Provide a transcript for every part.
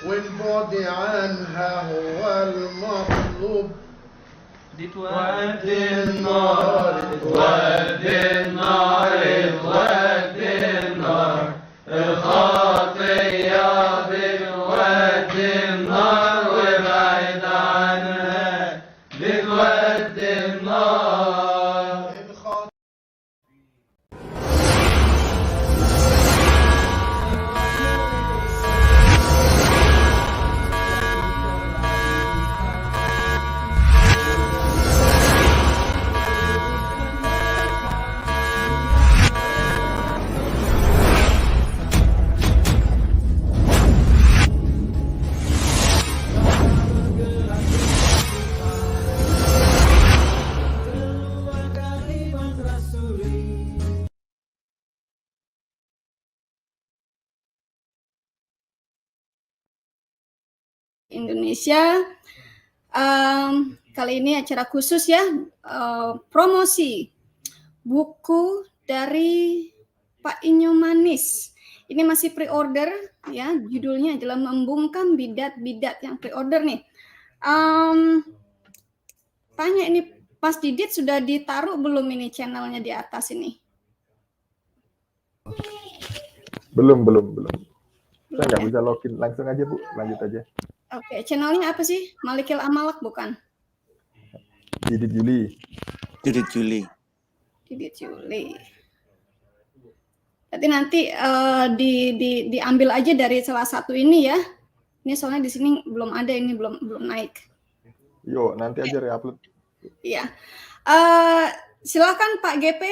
والبعد عنها هو المطلوب. دي تودي النار تودي النار تودي النار، الخطية بتودي النار وبعد عنها بتودي النار. Indonesia. Kali ini acara khusus ya, promosi buku dari Pak Inyo Manis. Ini masih pre-order ya, judulnya adalah Membungkam Bidat-Bidat, yang pre-order nih. Tanya ini Mas Didit sudah ditaruh belum ini channelnya di atas ini? Belum. Saya nggak bisa login, langsung aja Bu, lanjut aja. Oke, channelnya apa sih? Malikil Amalak bukan? Didit Juli. Berarti nanti diambil aja dari salah satu ini ya. Ini soalnya di sini belum ada, ini belum naik. Yo, nanti aja re-upload. Iya. Silakan Pak GP,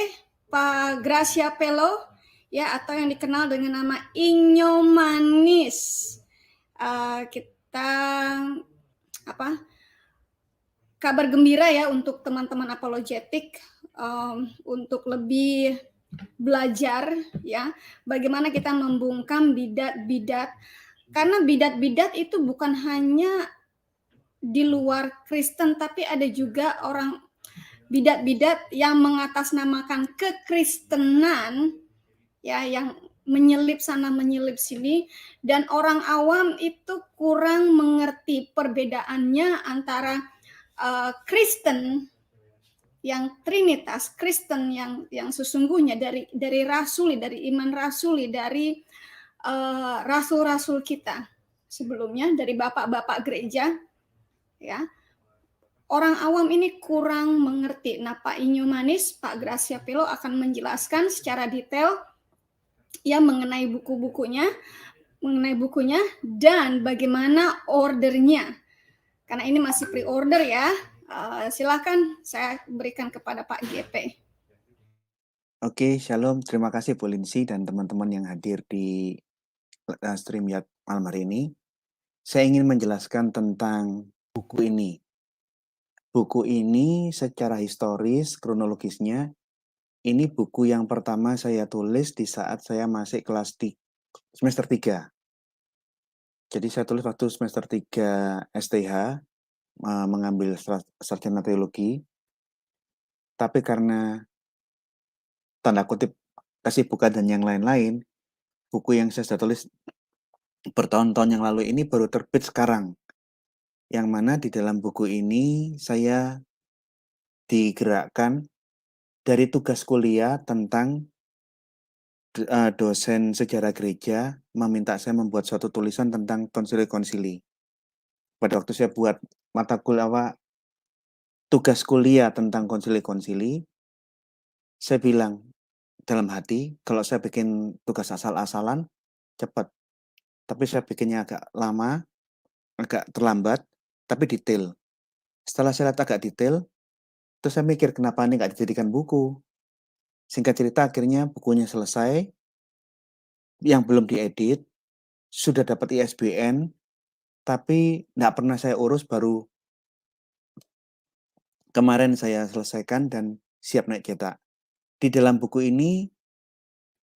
Pak Gracia Pelo, ya, atau yang dikenal dengan nama Inyo Manis. Kita kabar gembira ya untuk teman-teman apologetik, untuk lebih belajar ya bagaimana kita membungkam bidat-bidat, karena bidat-bidat itu bukan hanya di luar Kristen, tapi ada juga orang bidat-bidat yang mengatasnamakan kekristenan ya, yang menyelip sana menyelip sini, dan orang awam itu kurang mengerti perbedaannya antara Kristen yang Trinitas, Kristen yang sesungguhnya dari rasuli, dari iman rasuli, dari rasul-rasul kita sebelumnya, dari bapak-bapak gereja ya. Orang awam ini kurang mengerti. Nah, Pak Inyo Manis, Pak Gracia Pelo akan menjelaskan secara detail ya mengenai bukunya dan bagaimana ordernya. Karena ini masih pre-order ya. Silakan saya berikan kepada Pak GP. Oke, shalom. Terima kasih Bu Lindsay dan teman-teman yang hadir di stream ya malam hari ini. Saya ingin menjelaskan tentang buku ini. Buku ini secara historis, kronologisnya, ini buku yang pertama saya tulis di saat saya masih kelas semester 3. Jadi saya tulis waktu semester 3 STH, mengambil sarjana teologi. Tapi karena tanda kutip kesibukan dan yang lain-lain, buku yang saya sudah tulis bertahun-tahun yang lalu ini baru terbit sekarang. Yang mana di dalam buku ini saya digerakkan dari tugas kuliah tentang dosen sejarah gereja meminta saya membuat suatu tulisan tentang konsili-konsili. Pada waktu saya buat mata kuliah tugas kuliah tentang konsili-konsili, saya bilang dalam hati, kalau saya bikin tugas asal-asalan, cepat. Tapi saya bikinnya agak lama, agak terlambat, tapi detail. Setelah saya lihat agak detail, terus saya mikir kenapa ini nggak dijadikan buku. Singkat cerita akhirnya bukunya selesai, yang belum diedit, sudah dapat ISBN, tapi nggak pernah saya urus, baru kemarin saya selesaikan dan siap naik cetak. Di dalam buku ini,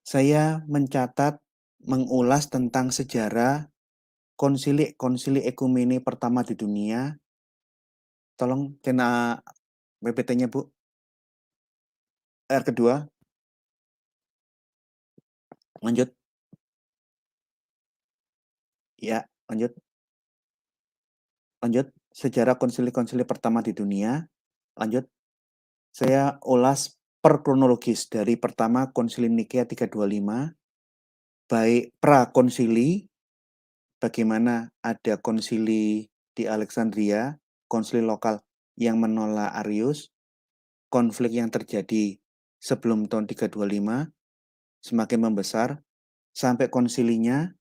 saya mencatat, mengulas tentang sejarah konsili ekumene pertama di dunia. Tolong kena PPT-nya, Bu. Kedua. Lanjut. Ya, lanjut. Lanjut, sejarah konsili-konsili pertama di dunia. Lanjut, saya ulas per kronologis dari pertama konsili Nikea 325, baik pra-konsili, bagaimana ada konsili di Alexandria, konsili lokal yang menolak Arius, konflik yang terjadi sebelum tahun 325, semakin membesar, sampai konsilinya,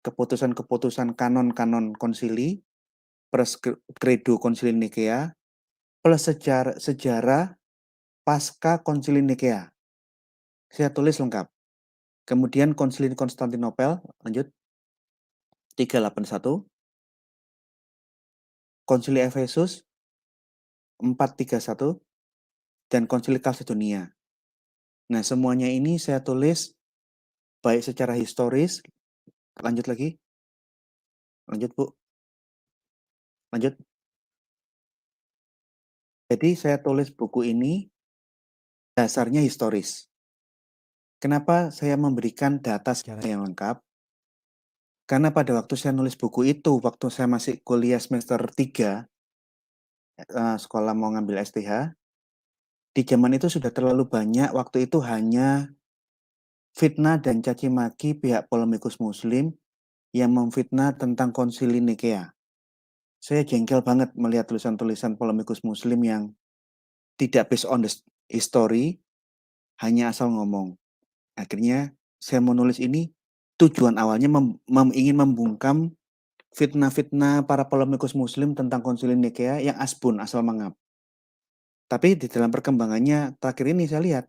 keputusan-keputusan kanon-kanon konsili, plus kredo konsili Nikea, plus sejarah pasca konsili Nikea. Saya tulis lengkap. Kemudian konsili Konstantinopel, lanjut, 381. Konsili Efesus, 431. Dan konsili Kalsedonia. Nah, semuanya ini saya tulis baik secara historis. Lanjut lagi. Lanjut, Bu. Lanjut. Jadi saya tulis buku ini dasarnya historis. Kenapa saya memberikan data sejarah yang lengkap? Karena pada waktu saya nulis buku itu, waktu saya masih kuliah semester 3, sekolah mau ngambil STH, di zaman itu sudah terlalu banyak, waktu itu hanya fitnah dan caci maki pihak polemikus muslim yang memfitnah tentang konsili Nikea. Saya jengkel banget melihat tulisan-tulisan polemikus muslim yang tidak based on the history, hanya asal ngomong. Akhirnya saya menulis ini, tujuan awalnya ingin membungkam fitnah-fitnah para polemikus muslim tentang konsili Nikea yang asbun, asal mangap. Tapi di dalam perkembangannya terakhir ini saya lihat,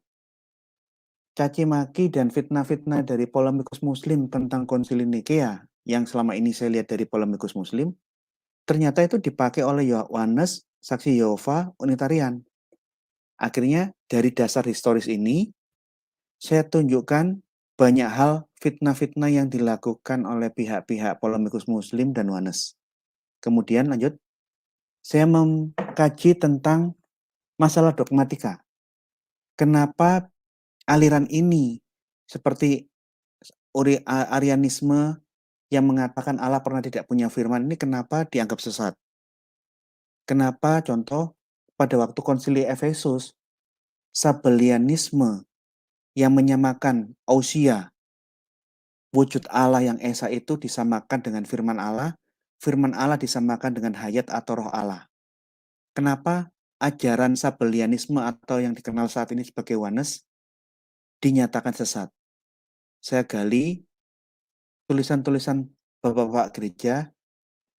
caci maki dan fitnah-fitnah dari polemikus muslim tentang konsili Nikea yang selama ini saya lihat dari polemikus muslim, ternyata itu dipakai oleh Yohanes, Saksi Yehova, Unitarian. Akhirnya dari dasar historis ini, saya tunjukkan banyak hal fitnah-fitnah yang dilakukan oleh pihak-pihak polemikus muslim dan Yohanes. Kemudian lanjut, saya mengkaji tentang masalah dogmatika. Kenapa aliran ini seperti Arianisme yang mengatakan Allah pernah tidak punya firman ini kenapa dianggap sesat? Kenapa contoh pada waktu konsili Efesus, Sabellianisme yang menyamakan ousia, wujud Allah yang esa itu disamakan dengan firman Allah disamakan dengan hayat atau roh Allah. Kenapa ajaran Sabellianisme atau yang dikenal saat ini sebagai Oneness dinyatakan sesat? Saya gali tulisan-tulisan bapak-bapak gereja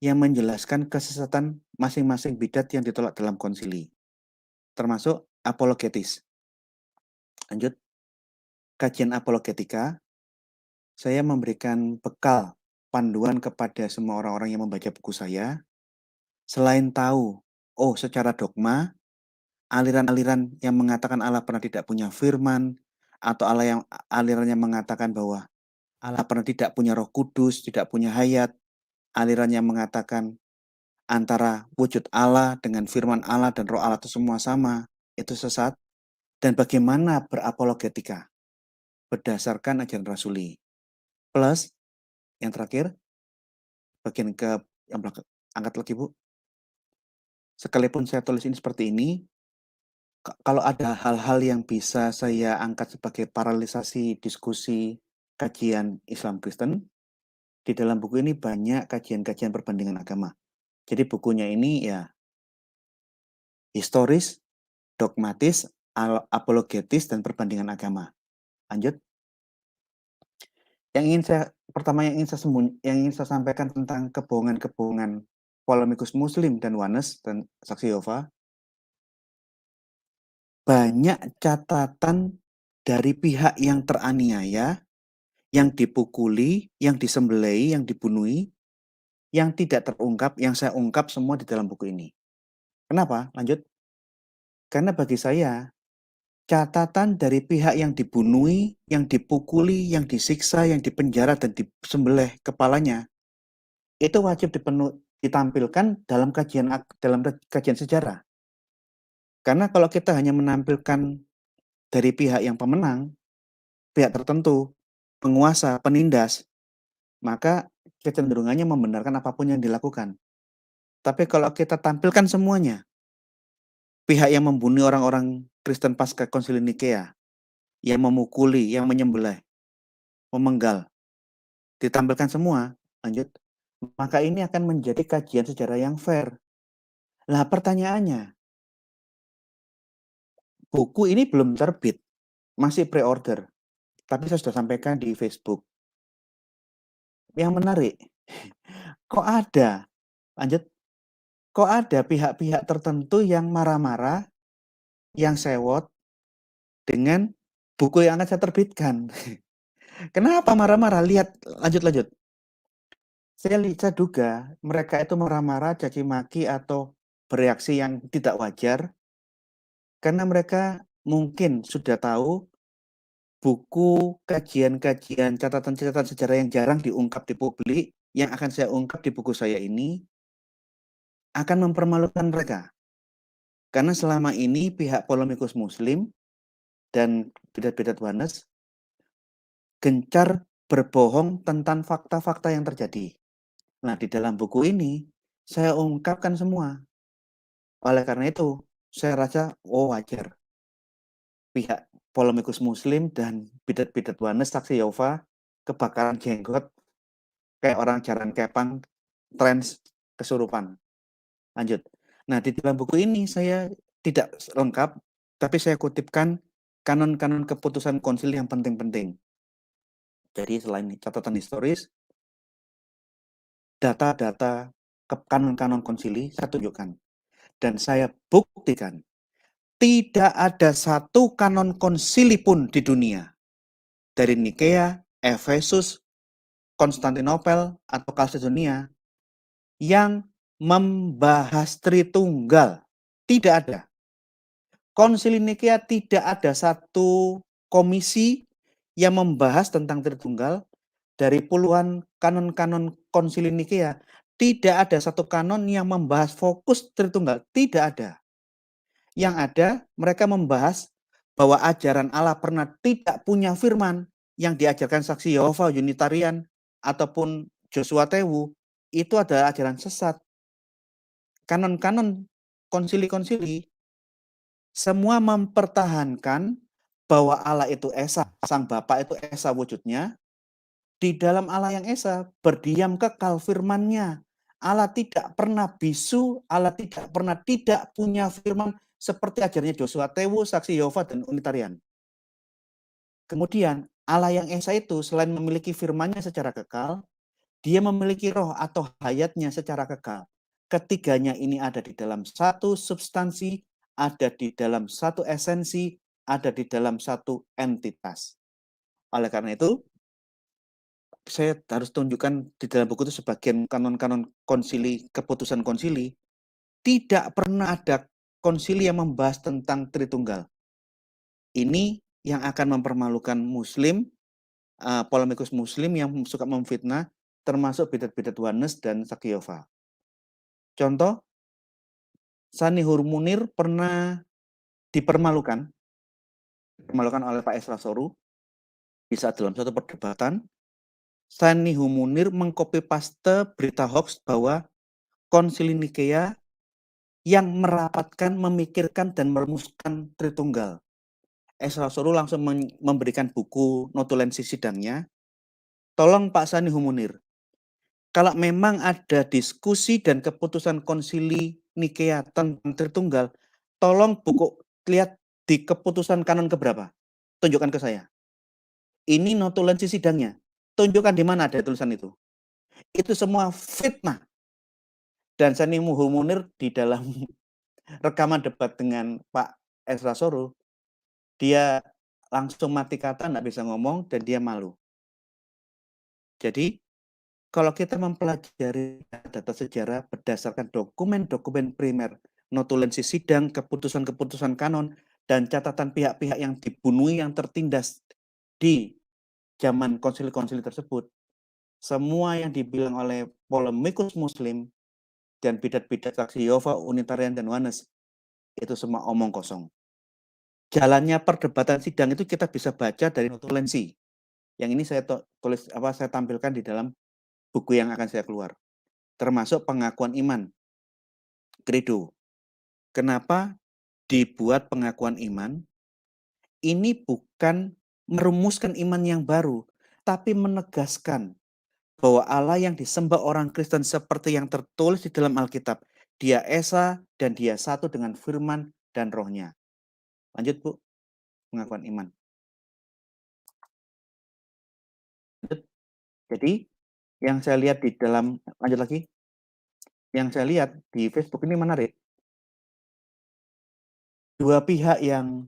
yang menjelaskan kesesatan masing-masing bidat yang ditolak dalam konsili, termasuk apologetis. Lanjut, kajian apologetika, saya memberikan bekal panduan kepada semua orang-orang yang membaca buku saya. Selain tahu, secara dogma, aliran-aliran yang mengatakan Allah pernah tidak punya firman, atau aliran yang mengatakan bahwa Allah pernah tidak punya Roh Kudus, tidak punya hayat, aliran yang mengatakan antara wujud Allah dengan firman Allah dan roh Allah itu semua sama, itu sesat. Dan bagaimana berapologetika berdasarkan ajaran rasuli. Plus, yang terakhir, bagian ke yang belakang, angkat lagi Bu. Sekalipun saya tulis ini seperti ini, kalau ada hal-hal yang bisa saya angkat sebagai paralelisasi diskusi kajian Islam Kristen, di dalam buku ini banyak kajian-kajian perbandingan agama. Jadi bukunya ini ya historis, dogmatis, apologetis, dan perbandingan agama. Lanjut. Yang ingin saya sampaikan tentang kebohongan-kebohongan polemikus Muslim dan Oneness dan Saksi Yehova. Banyak catatan dari pihak yang teraniaya, yang dipukuli, yang disembelih, yang dibunuhi, yang tidak terungkap, yang saya ungkap semua di dalam buku ini. Kenapa? Lanjut. Karena bagi saya, catatan dari pihak yang dibunuhi, yang dipukuli, yang disiksa, yang dipenjara, dan disembelih kepalanya, itu wajib ditampilkan dalam kajian sejarah. Karena kalau kita hanya menampilkan dari pihak yang pemenang, pihak tertentu, penguasa, penindas, maka kecenderungannya membenarkan apapun yang dilakukan. Tapi kalau kita tampilkan semuanya, pihak yang membunuh orang-orang Kristen pasca Konsili Nikea, yang memukuli, yang menyembelih, memenggal, ditampilkan semua, lanjut, maka ini akan menjadi kajian sejarah yang fair. Lah pertanyaannya, buku ini belum terbit, masih pre-order, tapi saya sudah sampaikan di Facebook. Yang menarik, kok ada, lanjut, kok ada pihak-pihak tertentu yang marah-marah, yang sewot dengan buku yang akan saya terbitkan. Kenapa marah-marah? Lihat, lanjut. Saya duga mereka itu marah-marah, caci maki atau bereaksi yang tidak wajar karena mereka mungkin sudah tahu buku, kajian-kajian, catatan-catatan sejarah yang jarang diungkap di publik yang akan saya ungkap di buku saya ini akan mempermalukan mereka. Karena selama ini pihak polemikus Muslim dan bidat-bidat Wanes gencar berbohong tentang fakta-fakta yang terjadi. Nah, di dalam buku ini saya ungkapkan semua. Oleh karena itu, saya rasa wajar pihak polemikus Muslim dan bidat-bidat Wanes saksi Yehova kebakaran jenggot kayak orang jalan kepang trans kesurupan. Lanjut. Nah, di dalam buku ini saya tidak lengkap, tapi saya kutipkan kanon-kanon keputusan konsil yang penting-penting. Jadi selain catatan historis, data-data kanon-kanon konsili saya tunjukkan. Dan saya buktikan, tidak ada satu kanon konsili pun di dunia. Dari Nikea, Efesus, Konstantinopel, atau Kalsedonia yang membahas Tritunggal. Tidak ada. Konsili Nikea tidak ada satu komisi yang membahas tentang Tritunggal. Dari puluhan kanon-kanon Konsili Nikea, tidak ada satu kanon yang membahas fokus Tritunggal. Tidak ada. Yang ada, mereka membahas bahwa ajaran Allah pernah tidak punya firman yang diajarkan saksi Yehova, Unitarian, ataupun Joshua Tewu, itu adalah ajaran sesat. Kanon-kanon konsili-konsili semua mempertahankan bahwa Allah itu Esa, Sang Bapa itu Esa wujudnya. Di dalam Allah yang Esa berdiam kekal firman-Nya. Allah tidak pernah bisu, Allah tidak pernah tidak punya firman seperti ajarnya Joshua Tewu, Saksi Yehova, dan Unitarian. Kemudian Allah yang Esa itu selain memiliki firman-Nya secara kekal, dia memiliki roh atau hayatnya secara kekal. Ketiganya ini ada di dalam satu substansi, ada di dalam satu esensi, ada di dalam satu entitas. Oleh karena itu, saya harus tunjukkan di dalam buku itu sebagian kanon-kanon konsili, keputusan konsili, tidak pernah ada konsili yang membahas tentang Tritunggal. Ini yang akan mempermalukan Muslim, polemikus Muslim yang suka memfitnah, termasuk bidat-bidat Wanes dan Saksi Yehova. Contoh, Sanihur Munir pernah dipermalukan oleh Pak Esra Soru di saat dalam suatu perdebatan. Sanihur Munir mengcopy paste berita hoax bahwa Konsili Nikea yang merapatkan, memikirkan, dan merumuskan Tritunggal. Esra Soru langsung memberikan buku notulensi sidangnya. Tolong Pak Sanihur Munir, kalau memang ada diskusi dan keputusan Konsili Nikea tentang Tritunggal, tolong buku lihat di keputusan kanon keberapa. Tunjukkan ke saya. Ini notulensi sidangnya. Tunjukkan di mana ada tulisan itu. Itu semua fitnah. Dan Sanihur Munir di dalam rekaman debat dengan Pak Esra Soru, dia langsung mati kata, nggak bisa ngomong, dan dia malu. Jadi, kalau kita mempelajari data sejarah berdasarkan dokumen-dokumen primer, notulensi sidang, keputusan-keputusan kanon, dan catatan pihak-pihak yang dibunuh, yang tertindas di zaman konsili-konsili tersebut, semua yang dibilang oleh polemikus Muslim dan bidat-bidat Saksi Yehova, Unitarian, dan Wanes, itu semua omong kosong. Jalannya perdebatan sidang itu kita bisa baca dari notulensi. Yang ini saya saya tampilkan di dalam buku yang akan saya keluar. Termasuk pengakuan iman Credo. Kenapa dibuat pengakuan iman? Ini bukan merumuskan iman yang baru, tapi menegaskan bahwa Allah yang disembah orang Kristen seperti yang tertulis di dalam Alkitab. Dia Esa dan dia satu dengan firman dan rohnya. Lanjut Bu, pengakuan iman. Lanjut. Jadi yang saya lihat di dalam, lanjut lagi. Yang saya lihat di Facebook ini menarik. Dua pihak yang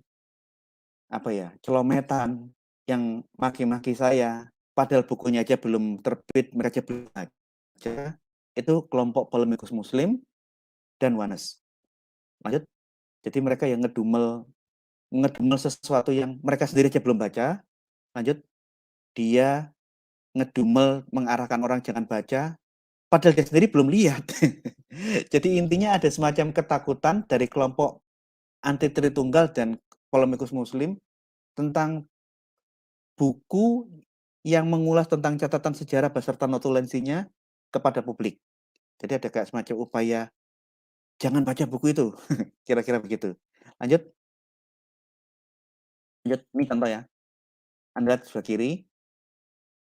celometan, yang maki-maki saya, padahal bukunya aja belum terbit, mereka aja belum baca. Itu kelompok polemikus Muslim dan Wanes. Lanjut. Jadi mereka yang ngedumel sesuatu yang mereka sendiri aja belum baca. Lanjut. Dia ngedumel mengarahkan orang jangan baca, padahal dia sendiri belum lihat. Jadi intinya ada semacam ketakutan dari kelompok anti Tritunggal dan polemikus Muslim tentang buku yang mengulas tentang catatan sejarah beserta notulensinya kepada publik. Jadi ada kayak semacam upaya jangan baca buku itu, kira-kira begitu. Lanjut. Ini contoh ya. Anda lihat sebelah kiri.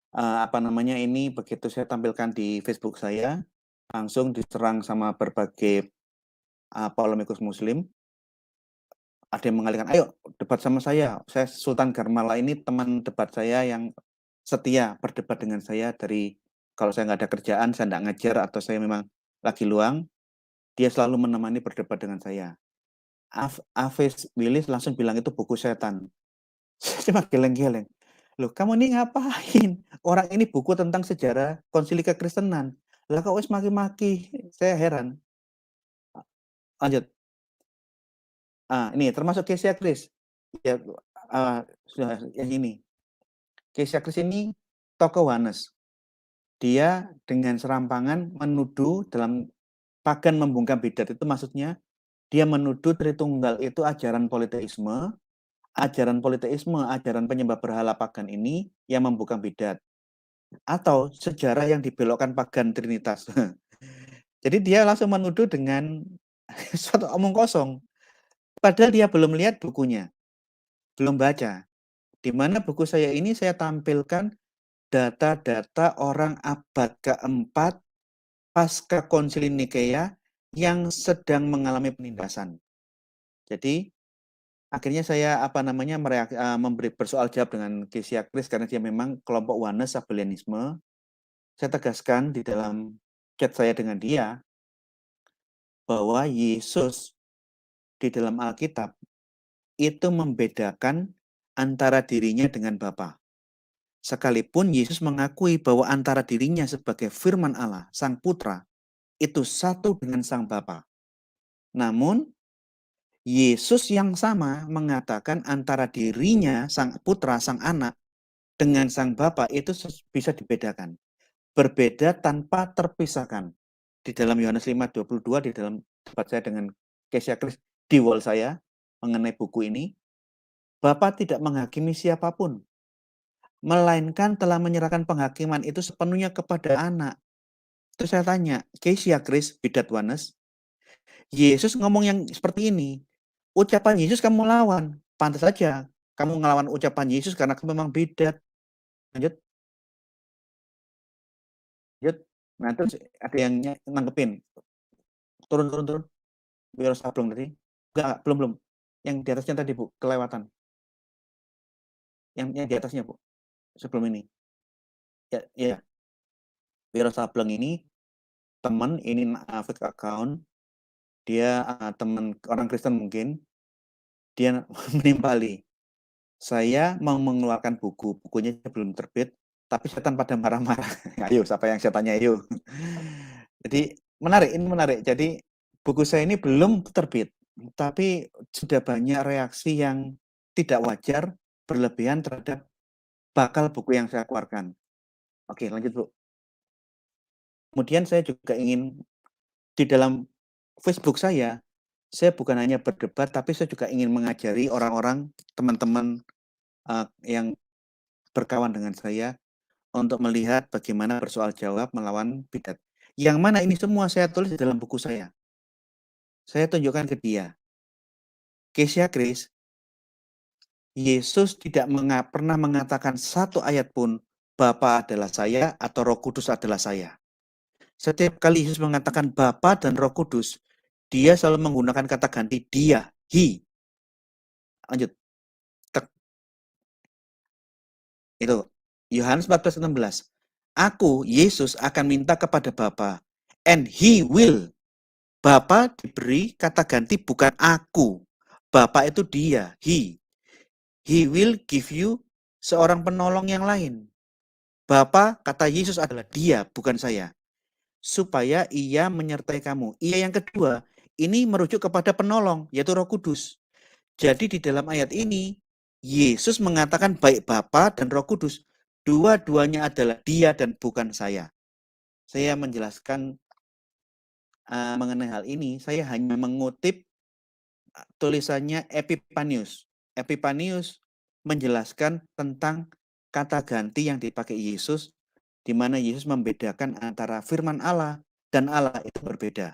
Ini begitu saya tampilkan di Facebook saya, langsung diserang sama berbagai polemikus Muslim. Ada yang mengalihkan, ayo debat sama saya Sultan Garmala ini teman debat saya yang setia berdebat dengan saya dari kalau saya nggak ada kerjaan, saya nggak ngajar atau saya memang lagi luang, dia selalu menemani berdebat dengan saya. Hafiz Willis langsung bilang itu buku setan. Saya cuma geleng-geleng. Loh, kamu ini ngapain? Orang ini buku tentang sejarah konsili kekristenan. Lah kok wis maki-maki? Saya heran. Lanjut. Ini termasuk Kesia Chris. Ya, sudah yang ini. Kesia Chris ini tokoh Wanes. Dia dengan serampangan menuduh dalam pagan membungkam bidat itu maksudnya dia menuduh Tritunggal itu ajaran politeisme, ajaran penyembah berhala pagan ini yang membungkam bidat. Atau sejarah yang dibelokkan pagan Trinitas. Jadi dia langsung menuduh dengan suatu omong kosong. Padahal dia belum lihat bukunya. Belum baca. Di mana buku saya ini saya tampilkan data-data orang abad keempat pasca konsili Nikea yang sedang mengalami penindasan. Jadi akhirnya saya memberi bersoal jawab dengan Kesia Chris karena dia memang kelompok Wanes Sabellianisme. Saya tegaskan di dalam chat saya dengan dia bahwa Yesus di dalam Alkitab itu membedakan antara dirinya dengan Bapa. Sekalipun Yesus mengakui bahwa antara dirinya sebagai firman Allah, Sang Putra, itu satu dengan Sang Bapa. Namun, Yesus yang sama mengatakan antara dirinya, Sang Putra, Sang Anak, dengan Sang Bapa itu bisa dibedakan. Berbeda tanpa terpisahkan. Di dalam Yohanes 5:22, di dalam debat saya dengan Kesia Chris di wall saya mengenai buku ini, Bapa tidak menghakimi siapapun, melainkan telah menyerahkan penghakiman itu sepenuhnya kepada anak. Terus saya tanya, Kesia Chris, bidat Wanes, Yesus ngomong yang seperti ini, ucapan Yesus kamu lawan, pantas saja kamu ngelawan ucapan Yesus karena kamu memang bidat. Lanjut. Nah terus ada yang nanggepin, turun. Wiro Sableng tadi. Enggak, belum. Yang di atasnya tadi, Bu, kelewatan. Yang di atasnya, Bu. Sebelum ini. Ya. Wiro Sableng ini teman, ini fake account. Dia teman orang Kristen mungkin. Dia menimpali. Saya mau mengeluarkan bukunya belum terbit, tapi setan pada marah-marah. Ayo, siapa yang saya tanya, ayo. Jadi ini menarik. Jadi buku saya ini belum terbit, tapi sudah banyak reaksi yang tidak wajar, berlebihan terhadap bakal buku yang saya keluarkan. Oke, lanjut Bu. Kemudian saya juga ingin di dalam Facebook saya bukan hanya berdebat, tapi saya juga ingin mengajari orang-orang, teman-teman yang berkawan dengan saya untuk melihat bagaimana bersoal jawab melawan bidat. Yang mana ini semua saya tulis di dalam buku saya. Saya tunjukkan ke dia. Kesia Chris, Yesus tidak pernah mengatakan satu ayat pun, Bapa adalah saya atau Roh Kudus adalah saya. Setiap kali Yesus mengatakan Bapa dan Roh Kudus, dia selalu menggunakan kata ganti dia, he. Lanjut. Itu Yohanes 14:16. Aku, Yesus, akan minta kepada Bapa, and he will. Bapa diberi kata ganti bukan aku. Bapa itu dia, he. He will give you seorang penolong yang lain. Bapa, kata Yesus adalah dia, bukan saya. Supaya ia menyertai kamu. Ia yang kedua, ini merujuk kepada penolong, yaitu Roh Kudus. Jadi di dalam ayat ini, Yesus mengatakan baik Bapa dan Roh Kudus, dua-duanya adalah dia dan bukan saya. Saya menjelaskan mengenai hal ini, saya hanya mengutip tulisannya Epipanius. Epipanius menjelaskan tentang kata ganti yang dipakai Yesus, di mana Yesus membedakan antara firman Allah dan Allah itu berbeda.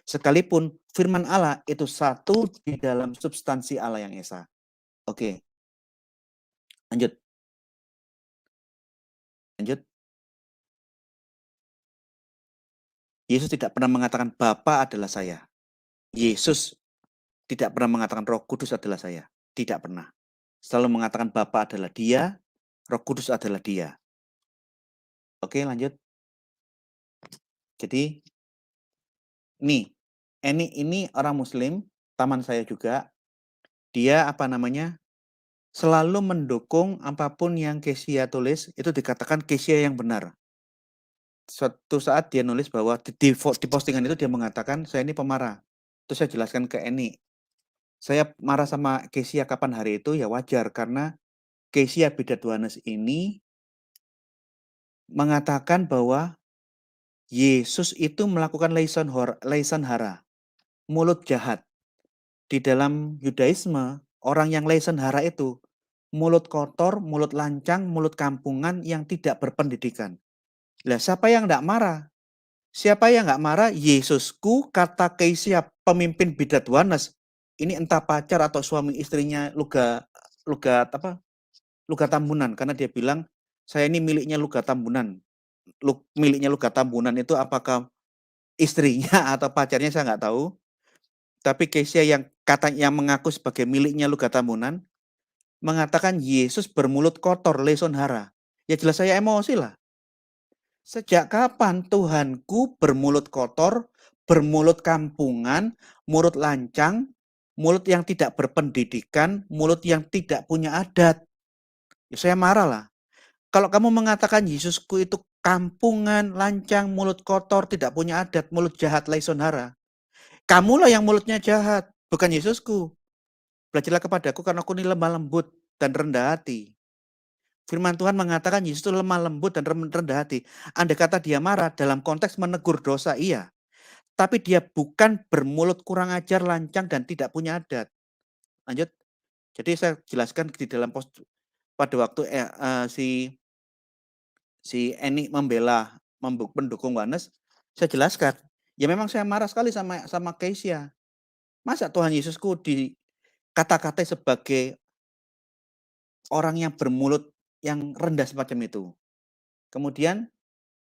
Sekalipun firman Allah itu satu di dalam substansi Allah yang esa. Oke. Lanjut. Yesus tidak pernah mengatakan Bapa adalah saya. Yesus tidak pernah mengatakan Roh Kudus adalah saya. Tidak pernah. Selalu mengatakan Bapa adalah dia, Roh Kudus adalah dia. Oke, lanjut. Jadi ini orang Muslim, teman saya juga. Dia selalu mendukung apapun yang Kesia tulis, itu dikatakan Kesia yang benar. Suatu saat dia nulis bahwa di postingan itu dia mengatakan, saya ini pemarah. Terus saya jelaskan ke Eni. Saya marah sama Kesia kapan hari itu, ya wajar. Karena Kesia Bidatwanes ini mengatakan bahwa Yesus itu melakukan laisan hara, mulut jahat. Di dalam Yudaisme, orang yang laisan hara itu mulut kotor, mulut lancang, mulut kampungan yang tidak berpendidikan. Lah, siapa yang enggak marah? Siapa yang enggak marah? Yesusku, kata Kesia pemimpin Bidatwanes. Ini entah pacar atau suami istrinya Luga Tambunan, karena dia bilang saya ini miliknya Luga Tambunan. Miliknya Luga Tambunan itu apakah istrinya atau pacarnya saya nggak tahu. Tapi Kesia yang mengaku sebagai miliknya Luga Tambunan mengatakan Yesus bermulut kotor, leson hara. Ya jelas saya emosi lah. Sejak kapan Tuhanku bermulut kotor, bermulut kampungan, mulut lancang, mulut yang tidak berpendidikan, mulut yang tidak punya adat? Ya saya marah lah. Kalau kamu mengatakan Yesusku itu kampungan, lancang, mulut kotor, tidak punya adat, mulut jahat, leson hara. Kamulah yang mulutnya jahat, bukan Yesusku. Belajarlah kepadaku karena aku ini lemah lembut dan rendah hati. Firman Tuhan mengatakan Yesus itu lemah lembut dan rendah hati. Andai kata dia marah dalam konteks menegur dosa, iya. Tapi dia bukan bermulut kurang ajar, lancang, dan tidak punya adat. Lanjut. Jadi saya jelaskan di dalam post pada waktu si Eni mendukung Yohanes, saya jelaskan. Ya memang saya marah sekali sama Kesia. Masa Tuhan Yesusku dikata-katai sebagai orang yang bermulut yang rendah semacam itu. Kemudian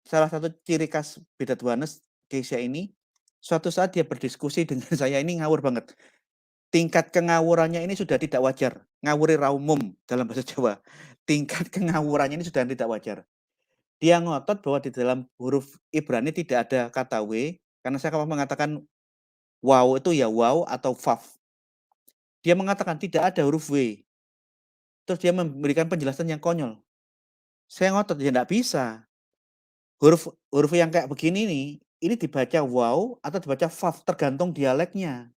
salah satu ciri khas Bidatwanes Kesia ini, suatu saat dia berdiskusi dengan saya, ini ngawur banget. Tingkat kengawurannya ini sudah tidak wajar. Ngawuri raumum dalam bahasa Jawa. Tingkat kengawurannya ini sudah tidak wajar. Dia ngotot bahwa di dalam huruf Ibrani tidak ada kata W, karena saya mengatakan wow itu ya wow atau vav. Dia mengatakan tidak ada huruf W. Terus dia memberikan penjelasan yang konyol. Saya ngotot, ya enggak bisa. Huruf yang kayak begini nih, ini dibaca wow atau dibaca vav, tergantung dialeknya.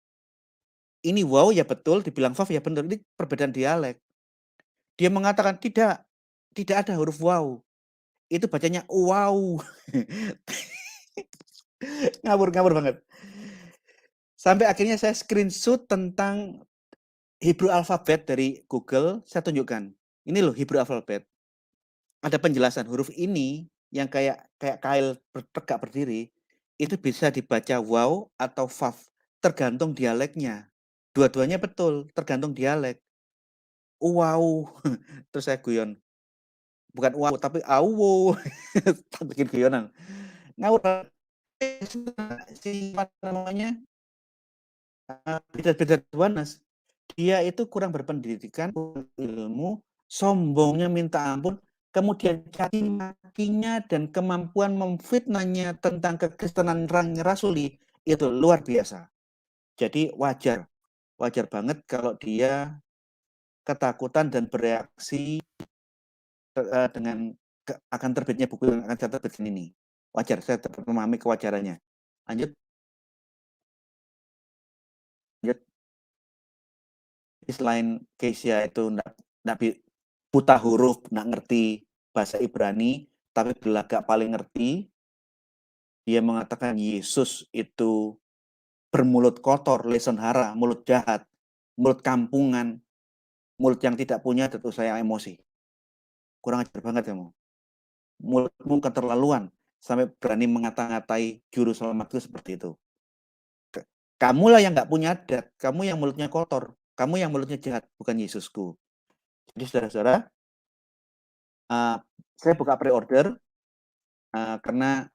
Ini wow ya betul, dibilang vav ya benar, ini perbedaan dialek. Dia mengatakan tidak ada huruf wow. Itu bacanya wow. Ngawur banget. Sampai akhirnya saya screenshot tentang Hebrew alphabet dari Google, saya tunjukkan. Ini loh Hebrew alphabet. Ada penjelasan huruf ini yang kayak kail tegak berdiri, itu bisa dibaca wow atau vav. tergantung dialeknya. Dua-duanya betul, tergantung dialek. Wow, terus saya guyon. Bukan wow, tapi awu. Tak bikin guyonan. Ngawur si apa namanya, Bidat Wanas, dia itu kurang berpendidikan, kurang ilmu, sombongnya minta ampun, kemudian caci makinya dan kemampuan memfitnahnya tentang kekristenan rasuli itu luar biasa. Jadi wajar banget kalau dia ketakutan dan bereaksi dengan akan terbitnya buku yang akan saya terbitkan ini. Wajar, saya memahami kewajarannya. Lanjut. Selain Keisha itu nggak buta huruf, nggak ngerti bahasa Ibrani, tapi belagak paling ngerti. Dia mengatakan Yesus itu bermulut kotor, lisan hara, mulut jahat, mulut kampungan, mulut yang tidak punya tentu saya emosi. Kurang ajar banget ya, mulutmu keterlaluan sampai berani mengata-ngatai juru selamatku seperti itu. Kamulah yang nggak punya adat, kamu yang mulutnya kotor, kamu yang mulutnya jahat, bukan Yesusku. Jadi saudara-saudara, saya buka pre-order karena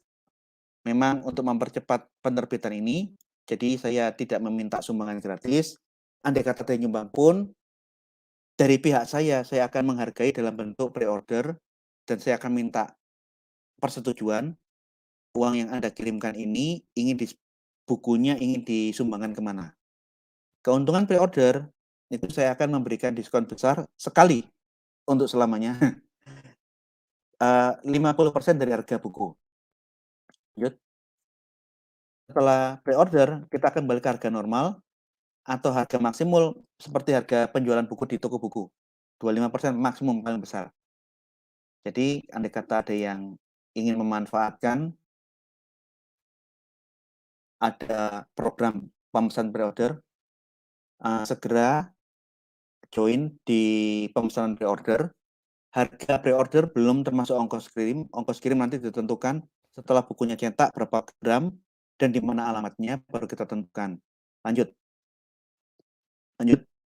memang untuk mempercepat penerbitan ini, jadi saya tidak meminta sumbangan gratis. Andai kata ada nyumbang pun, dari pihak saya akan menghargai dalam bentuk pre-order dan saya akan minta persetujuan uang yang Anda kirimkan ini bukunya ingin disumbangkan kemana. Keuntungan pre-order itu saya akan memberikan diskon besar sekali untuk selamanya. 50% dari harga buku. Lanjut. Setelah pre-order, kita akan balik ke harga normal atau harga maksimal seperti harga penjualan buku di toko buku. 25% maksimum paling besar. Jadi, andai kata ada yang ingin memanfaatkan ada program pemesanan pre-order, segera join di pemesanan pre-order. Harga pre-order belum termasuk ongkos kirim. Ongkos kirim nanti ditentukan setelah bukunya cetak, berapa gram, dan di mana alamatnya baru kita tentukan. Lanjut,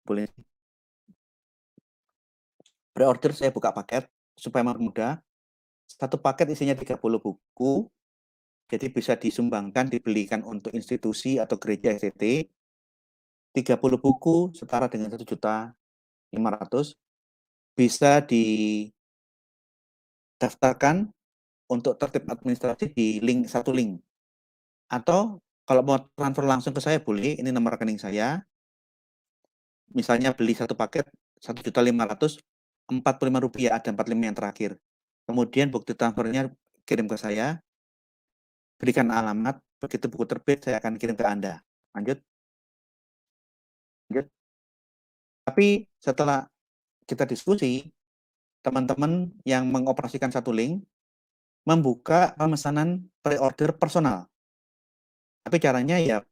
boleh. Pre-order saya buka paket supaya mudah. Satu paket isinya 30 buku, jadi bisa disumbangkan, dibelikan untuk institusi atau gereja SCT. 30 buku setara dengan 1.500.000 bisa didaftarkan untuk tertib administrasi di satu link. Atau kalau mau transfer langsung ke saya boleh, ini nomor rekening saya. Misalnya beli satu paket 1.500.000, Rp45 ada 45 yang terakhir. Kemudian bukti transfernya kirim ke saya, berikan alamat, begitu buku terbit saya akan kirim ke Anda. Lanjut. Tapi setelah kita diskusi, teman-teman yang mengoperasikan satu link membuka pemesanan pre-order personal. Tapi caranya ya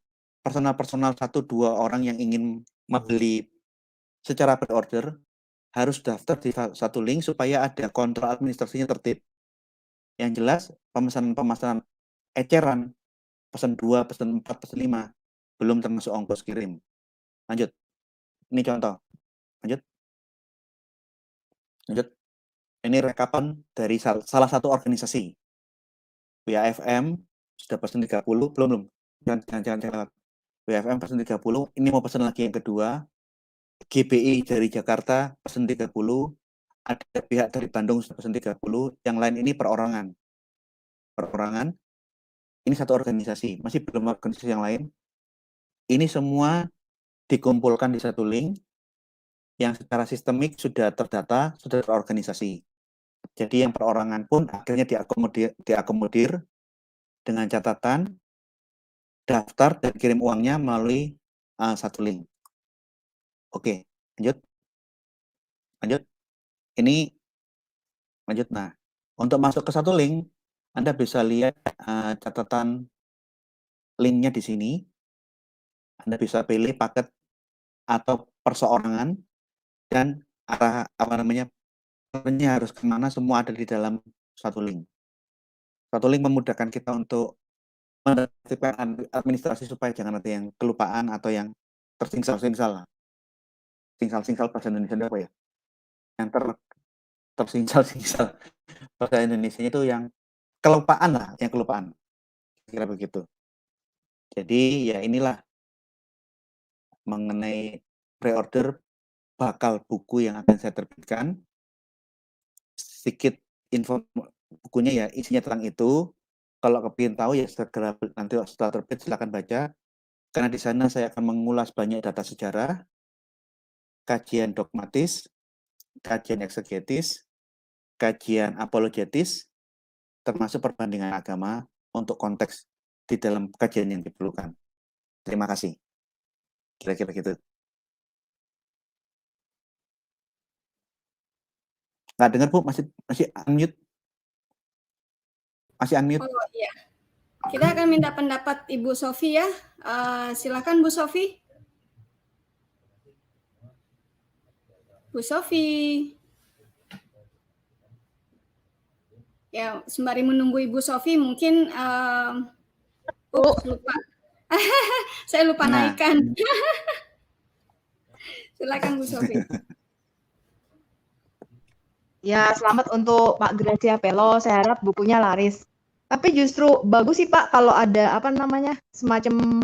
personal 1-2 orang yang ingin membeli secara pre-order harus daftar di satu link supaya ada kontrol administrasinya tertib. Yang jelas pemesanan eceran, pesan 2, pesan 4, pesan 5 belum termasuk ongkos kirim. Lanjut. Ini contoh. Lanjut. Ini rekapan dari salah satu organisasi. WAFM sudah pesan 30, belum. Jangan lewat. WAFM pesan 30, ini mau pesan lagi yang kedua. GBI dari Jakarta pesan 30, ada pihak dari Bandung sudah pesan 30, yang lain ini perorangan. Ini satu organisasi, masih belum organisasi yang lain. Ini semua dikumpulkan di satu link yang secara sistemik sudah terdata, sudah terorganisasi. Jadi yang perorangan pun akhirnya diakomodir dengan catatan daftar dan kirim uangnya melalui satu link. Oke, lanjut. Ini lanjut. Nah, untuk masuk ke satu link, Anda bisa lihat catatan linknya di sini. Anda bisa pilih paket atau perseorangan dan arah harus kemana, semua ada di dalam satu link. Satu link memudahkan kita untuk menertibkan administrasi supaya jangan ada yang kelupaan atau yang tersingsal-singsal. Singsal-singsal bahasa Indonesia apa ya? Yang tersingsal-singsal bahasa Indonesia itu yang kelupaan lah, yang kelupaan. Kira begitu. Jadi ya inilah mengenai pre-order bakal buku yang akan saya terbitkan. Sedikit info bukunya ya isinya tentang itu. Kalau kepingin tahu ya segera nanti setelah terbit silakan baca. Karena di sana saya akan mengulas banyak data sejarah, kajian dogmatis, kajian eksegetis, kajian apologetis, termasuk perbandingan agama untuk konteks di dalam kajian yang diperlukan. Terima kasih. Kira-kira gitu. Nggak dengar Bu, masih unmute. Masih unmute. Oh iya. Kita akan minta pendapat Ibu Sofi ya. Silakan Bu Sofi. Bu Sofi. Ya, sembari menunggu Ibu Sofi mungkin lupa. Saya lupa naikkan. Silakan Bu Sofi. Ya, selamat untuk Pak Gracia Pelo. Saya harap bukunya laris. Tapi justru bagus sih Pak kalau ada semacam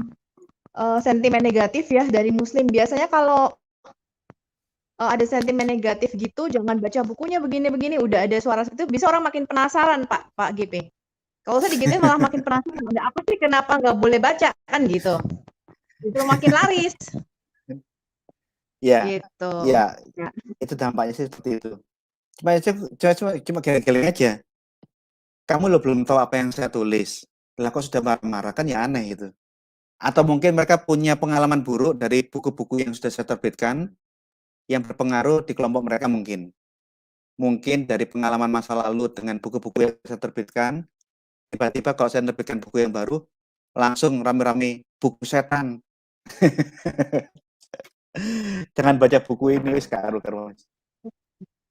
sentimen negatif ya dari Muslim. Biasanya kalau ada sentimen negatif gitu, jangan baca bukunya begini-begini. Udah ada suara seperti itu, bisa orang makin penasaran Pak GP. Kalau saya digituin malah makin penasaran. Ada apa sih? Kenapa nggak boleh baca kan gitu? Justru makin laris. Ya, gitu. Ya, itu dampaknya sih seperti itu. Cuma geleng-geleng aja. Kamu lo belum tahu apa yang saya tulis. Lah kok sudah marah-marah kan ya aneh itu. Atau mungkin mereka punya pengalaman buruk dari buku-buku yang sudah saya terbitkan yang berpengaruh di kelompok mereka mungkin. Mungkin dari pengalaman masa lalu dengan buku-buku yang saya terbitkan, tiba-tiba kalau saya terbitkan buku yang baru, langsung rame-rame buku setan. Jangan baca buku ini wis karo-karo.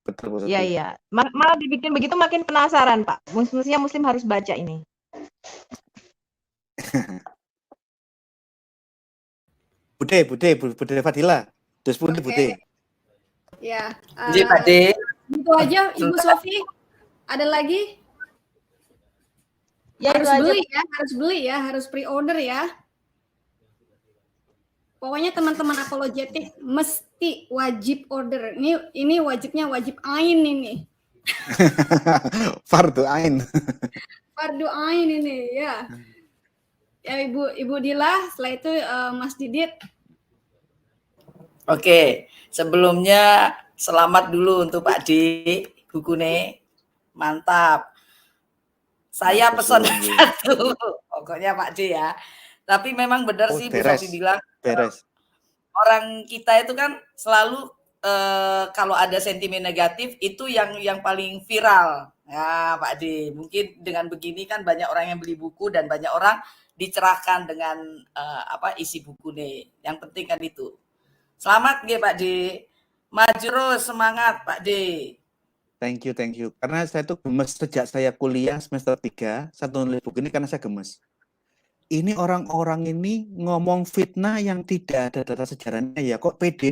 Betul. Iya. Malah dibikin begitu makin penasaran, Pak. Mestinya Muslim harus baca ini. Bude Fadila. Terus pun Bude. Ya. Jadi Pak D. Itu aja Ibu Sofi. Ada lagi? Ya, harus beli ya, harus pre-order ya. Pokoknya teman-teman apologetik mesti wajib order. Ini wajibnya wajib ain ini. Fardu ain. Fardu ain ini ya. Ya Ibu Dila, setelah itu Mas Didit. Oke, sebelumnya selamat dulu untuk Pak D, bukunya mantap. Saya pesan satu, pokoknya Pak D ya. Tapi memang benar sih Bu Sofi bilang, orang kita itu kan selalu kalau ada sentimen negatif itu yang paling viral. Ya Pak D, mungkin dengan begini kan banyak orang yang beli buku dan banyak orang dicerahkan dengan isi buku nih. Yang penting kan itu. Selamat nggih Pak D. Maju terus, semangat Pak D. Thank you. Karena saya tuh gemes sejak saya kuliah semester 3, saya nulis buku ini karena saya gemes. Ini orang-orang ini ngomong fitnah yang tidak ada data sejarahnya ya, kok pede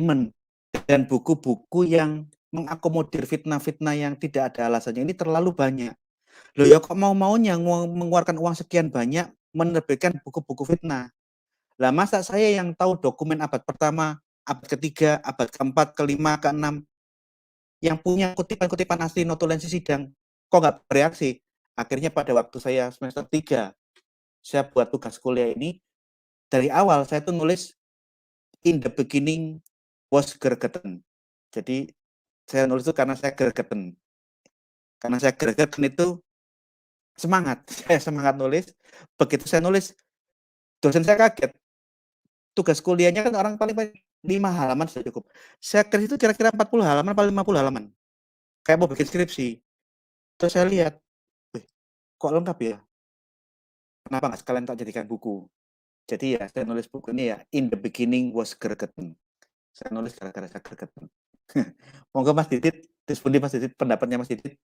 dan buku-buku yang mengakomodir fitnah-fitnah yang tidak ada alasannya ini terlalu banyak. Loh ya kok mau-maunya mengeluarkan uang sekian banyak menerbitkan buku-buku fitnah. Lah masa saya yang tahu dokumen abad pertama, abad ketiga, abad keempat, kelima, keenam, yang punya kutipan-kutipan asli notulensi sidang, kok nggak bereaksi? Akhirnya pada waktu saya semester 3, saya buat tugas kuliah ini, dari awal saya tuh nulis, in the beginning was gergeten. Jadi, saya nulis itu karena saya gergeten. Karena saya gergeten itu semangat. Saya semangat nulis. Begitu saya nulis, dosen saya kaget. Tugas kuliahnya kan orang paling 5 halaman sudah cukup. Saya kerja itu kira-kira 40 halaman, paling 50 halaman. Kayak mau bikin skripsi. Terus saya lihat, kok lengkap ya? Kenapa nggak sekalian tak jadikan buku? Jadi ya, saya nulis buku ini ya, in the beginning was gergeten. Saya nulis gara-gara saya gergeten. Monggo Mas Didit, terus Mas Didit, pendapatnya Mas Didit.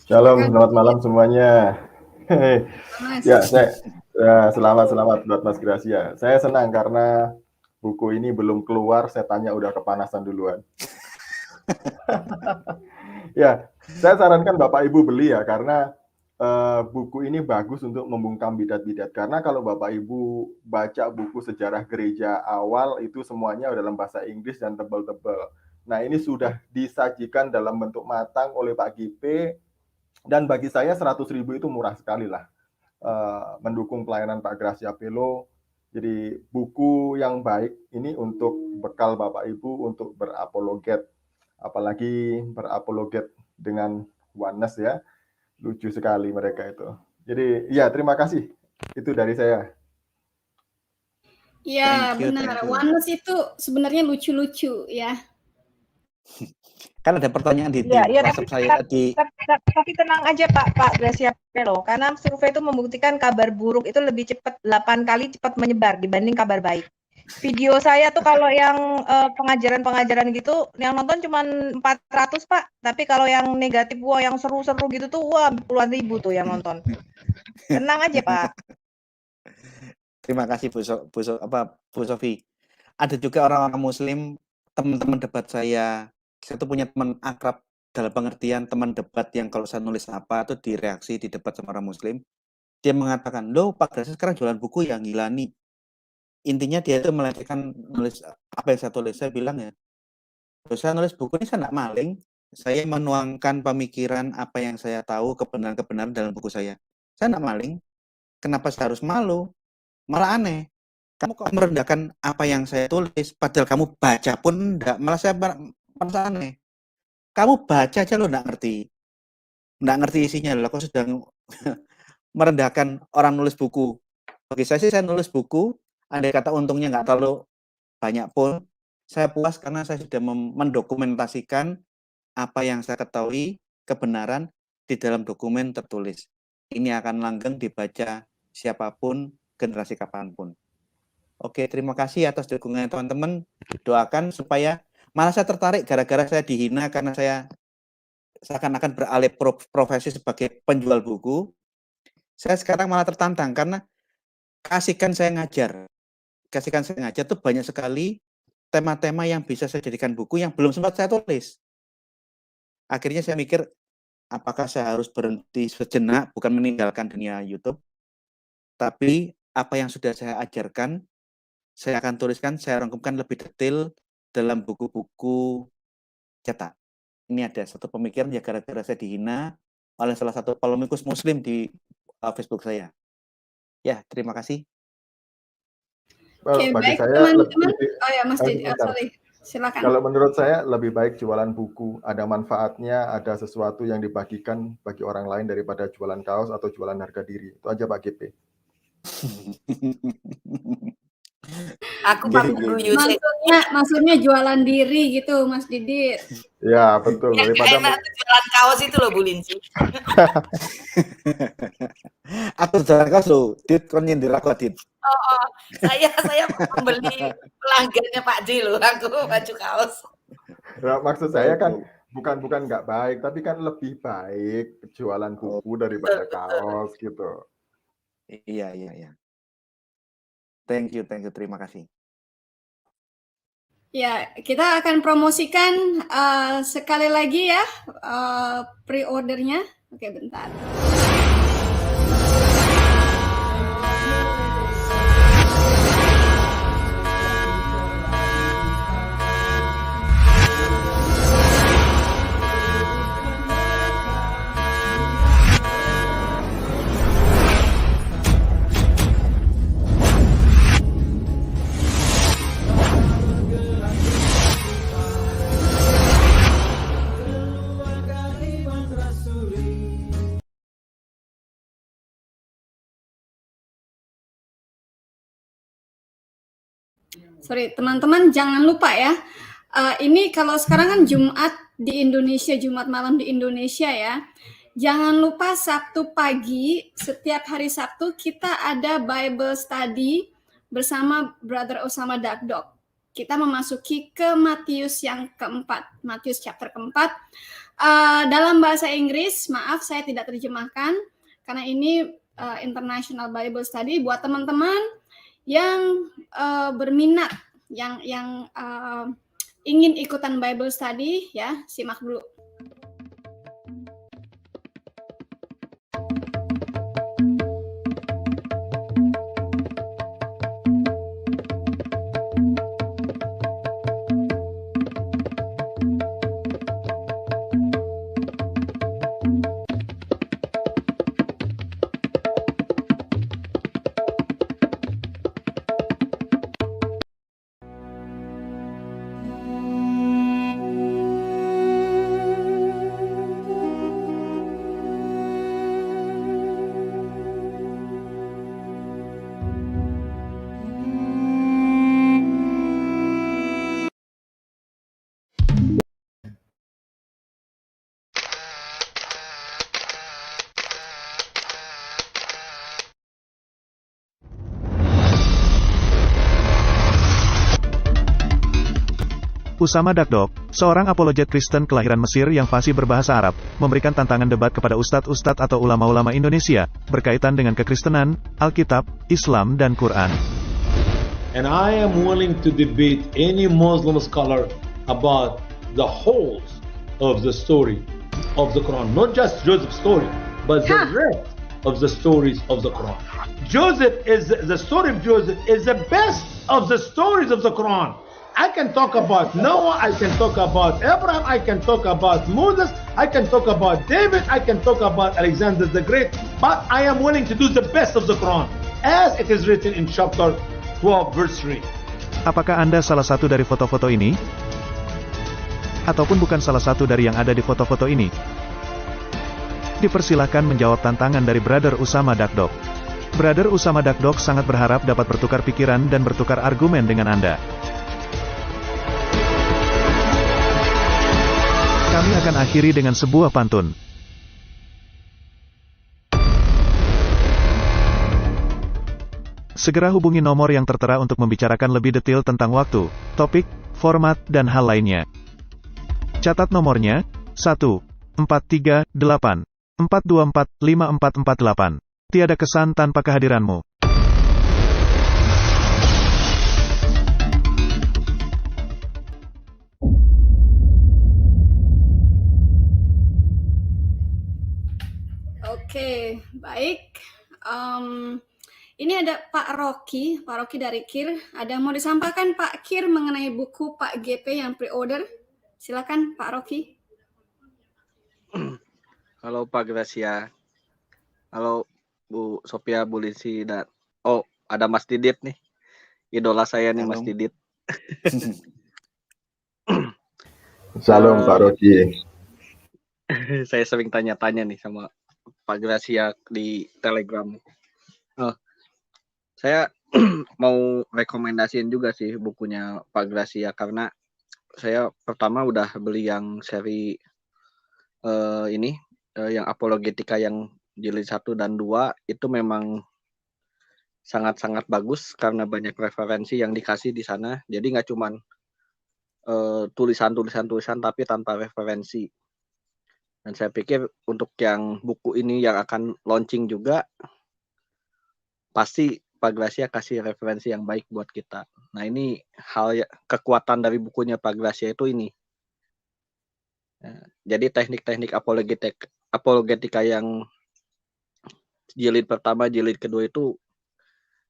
Shalom, Silakan. selamat malam semuanya. Mas. Ya, selamat buat Mas Gracia. Saya senang karena buku ini belum keluar, saya tanya udah kepanasan duluan. Ya, saya sarankan Bapak Ibu beli ya, karena buku ini bagus untuk membungkam bidat-bidat. Karena kalau Bapak Ibu baca buku sejarah gereja awal, itu semuanya dalam bahasa Inggris dan tebal-tebal. Nah, ini sudah disajikan dalam bentuk matang oleh Pak GP, dan bagi saya 100.000 itu murah sekali lah. Mendukung pelayanan Pak Gracia Pelo. Jadi buku yang baik ini untuk bekal Bapak Ibu untuk berapologet, apalagi berapologet dengan oneness ya. Lucu sekali mereka itu. Jadi ya, terima kasih. Itu dari saya. Ya, Thank you, benar. thank you. Oneness itu sebenarnya lucu-lucu ya. Kan ada pertanyaan di Iya, iya, WhatsApp saya tadi. tapi tenang aja Pak Gracia Pelo, karena survei itu membuktikan kabar buruk itu lebih cepat 8 kali cepat menyebar dibanding kabar baik. Video saya tuh kalau yang pengajaran-pengajaran gitu yang nonton cuma 400 Pak, tapi kalau yang negatif wah yang seru-seru gitu tuh wah puluhan ribu tuh yang nonton. Tenang aja Pak. Terima kasih Bu Sofi. Ada juga orang-orang Muslim, teman-teman debat saya tuh punya teman akrab dalam pengertian teman debat yang kalau saya nulis apa tuh direaksi di debat sama orang Muslim. Dia mengatakan, loh Pak Gracia sekarang jualan buku yang gila nih. Intinya dia itu melecehkan nulis apa yang saya tulis. Saya bilang ya, saya nulis buku ini saya nggak maling. Saya menuangkan pemikiran apa yang saya tahu, kebenaran-kebenaran dalam buku saya. Saya nggak maling. Kenapa saya harus malu? Malah aneh. Kamu kok merendahkan apa yang saya tulis, padahal kamu baca pun enggak. Malah saya merasa aneh. Kamu baca aja lo enggak ngerti. Enggak ngerti isinya loh. Kok sudah merendahkan orang nulis buku. Bagi saya sih saya nulis buku, andai kata untungnya enggak terlalu banyak pun, saya puas karena saya sudah mendokumentasikan apa yang saya ketahui, kebenaran di dalam dokumen tertulis. Ini akan langgeng dibaca siapapun, generasi kapanpun. Oke, terima kasih atas dukungan teman-teman. Doakan supaya malah saya tertarik gara-gara saya dihina karena saya seakan-akan beralih profesi sebagai penjual buku. Saya sekarang malah tertantang karena kasihkan saya ngajar tuh banyak sekali tema-tema yang bisa saya jadikan buku yang belum sempat saya tulis. Akhirnya saya mikir, apakah saya harus berhenti sejenak, bukan meninggalkan dunia YouTube, tapi apa yang sudah saya ajarkan, saya akan tuliskan, saya rangkumkan lebih detail dalam buku-buku cetak. Ini ada satu pemikiran ya gara-gara saya dihina oleh salah satu polemikus Muslim di Facebook saya. Ya, terima kasih. Oke, Bagi baik saya teman-teman. Oh ya, Mas Didi, sorry. Silakan. Kalau menurut saya lebih baik jualan buku, ada manfaatnya, ada sesuatu yang dibagikan bagi orang lain daripada jualan kaos atau jualan harga diri. Itu aja Pak GP. Aku pakai guyus. Maksudnya jualan diri gitu, Mas Didit. Ya, betul. Yang enak tuh jualan kaos itu loh, Bu Linci. Aku jualan kaos loh, Dit, kon nyindir aku, Dit. Oh, saya membeli pelanggannya Pak D loh, aku baju kaos. Nah, maksud saya kan bukan nggak baik, tapi kan lebih baik jualan buku daripada kaos gitu. Iya. Thank you, terima kasih. Ya, kita akan promosikan sekali lagi ya pre-ordernya. Oke, bentar. Sorry, teman-teman jangan lupa ya. Ini kalau sekarang kan Jumat di Indonesia, Jumat malam di Indonesia ya. Jangan lupa Sabtu pagi, setiap hari Sabtu kita ada Bible Study bersama Brother Osama Dakdok. Kita memasuki ke Matius yang keempat, Matius chapter keempat. Dalam bahasa Inggris, maaf saya tidak terjemahkan karena ini International Bible Study buat teman-teman yang berminat, yang ingin ikutan Bible Study ya, simak dulu. Usama Dakdok, seorang apologet Kristen kelahiran Mesir yang fasih berbahasa Arab, memberikan tantangan debat kepada ustadz-ustadz atau ulama-ulama Indonesia, berkaitan dengan kekristenan, Alkitab, Islam, dan Quran. And I am willing to debate any Muslim scholar about the whole of the story of the Quran. Not just Joseph's story, but the rest of the stories of the Quran. The story of Joseph is the best of the stories of the Quran. I can talk about Noah, I can talk about Abraham, I can talk about Moses, I can talk about David, I can talk about Alexander the Great, but I am willing to do the best of the Quran, as it is written in chapter 12, verse 3. Apakah Anda salah satu dari foto-foto ini? Ataupun bukan salah satu dari yang ada di foto-foto ini? Dipersilahkan menjawab tantangan dari Brother Usama Dakdok. Brother Usama Dakdok sangat berharap dapat bertukar pikiran dan bertukar argumen dengan Anda. Kami akan akhiri dengan sebuah pantun. Segera hubungi nomor yang tertera untuk membicarakan lebih detail tentang waktu, topik, format, dan hal lainnya. Catat nomornya, 1-438-424-5448. Tiada kesan tanpa kehadiranmu. Oke, baik. Ini ada Pak Rocky dari KIR. Ada yang mau disampaikan Pak KIR mengenai buku Pak GP yang pre-order? Silakan Pak Rocky. Halo Pak Gracia. Halo Bu Sophia, Bu Linsi, dan ada Mas Didit nih. Idola saya nih. Halo. Mas Didit. Salam Pak Rocky. Saya sering tanya-tanya nih sama Pak Gracia di Telegram. Saya mau rekomendasiin juga sih bukunya Pak Gracia, karena saya pertama udah beli yang seri yang Apologetika yang jilid 1 dan 2, itu memang sangat-sangat bagus karena banyak referensi yang dikasih di sana. Jadi nggak cuman tulisan tapi tanpa referensi. Dan saya pikir untuk yang buku ini yang akan launching juga, pasti Pak Gracia kasih referensi yang baik buat kita. Nah ini kekuatan dari bukunya Pak Gracia itu ini. Jadi teknik-teknik apologetika yang jilid pertama, jilid kedua itu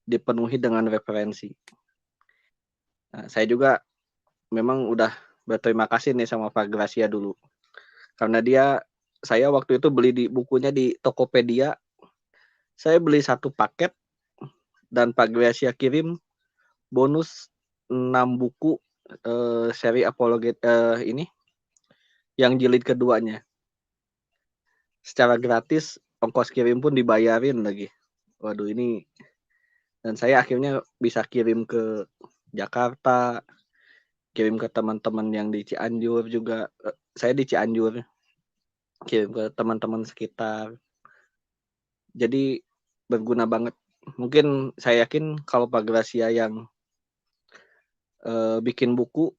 dipenuhi dengan referensi. Nah, saya juga memang udah berterima kasih nih sama Pak Gracia dulu. Karena saya waktu itu beli bukunya di Tokopedia, saya beli 1 paket, dan Pak Gracia kirim bonus 6 buku seri ini, yang jilid keduanya. Secara gratis, ongkos kirim pun dibayarin lagi. Waduh ini, dan saya akhirnya bisa kirim ke Jakarta, kirim ke teman-teman yang di Cianjur juga. Saya di Cianjur, kirim ke teman-teman sekitar. Jadi berguna banget. Mungkin saya yakin kalau Pak Gracia yang bikin buku,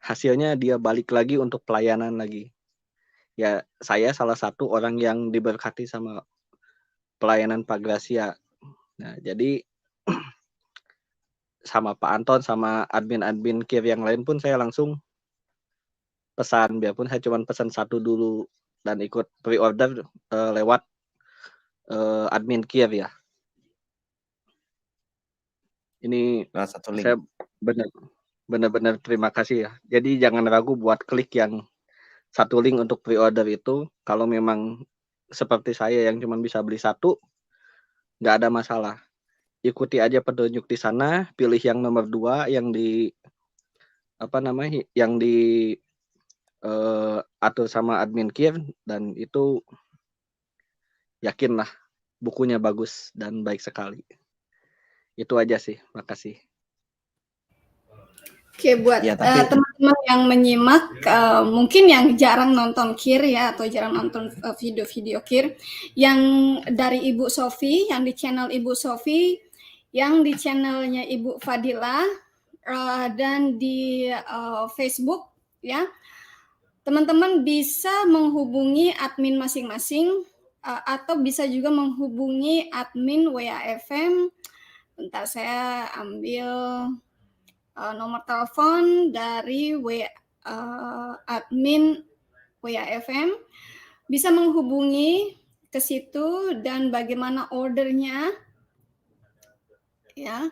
hasilnya dia balik lagi untuk pelayanan lagi. Ya, saya salah satu orang yang diberkati sama pelayanan Pak Gracia. Nah, jadi sama Pak Anton, sama admin-admin KIR yang lain pun saya langsung pesan, biarpun saya cuma pesan satu dulu dan ikut pre-order lewat admin KIR ya. Ini Lewat satu link. saya benar-benar terima kasih ya. Jadi jangan ragu buat klik yang satu link untuk pre-order itu. Kalau memang seperti saya yang cuma bisa beli satu, nggak ada masalah. Ikuti aja petunjuk di sana, pilih yang nomor 2 yang di atur sama admin KIR, dan itu yakinlah bukunya bagus dan baik sekali. Itu aja sih, makasih. Oke, buat Ya, tapi teman-teman yang menyimak, mungkin yang jarang nonton KIR ya, atau jarang nonton video-video KIR, yang dari Ibu Sofi, yang di channel Ibu Sofi, yang di channelnya Ibu Fadila, dan di Facebook ya, teman-teman bisa menghubungi admin masing-masing, atau bisa juga menghubungi admin WAFM. Bentar, saya ambil nomor telepon dari admin WAFM, bisa menghubungi ke situ, dan bagaimana ordernya ya.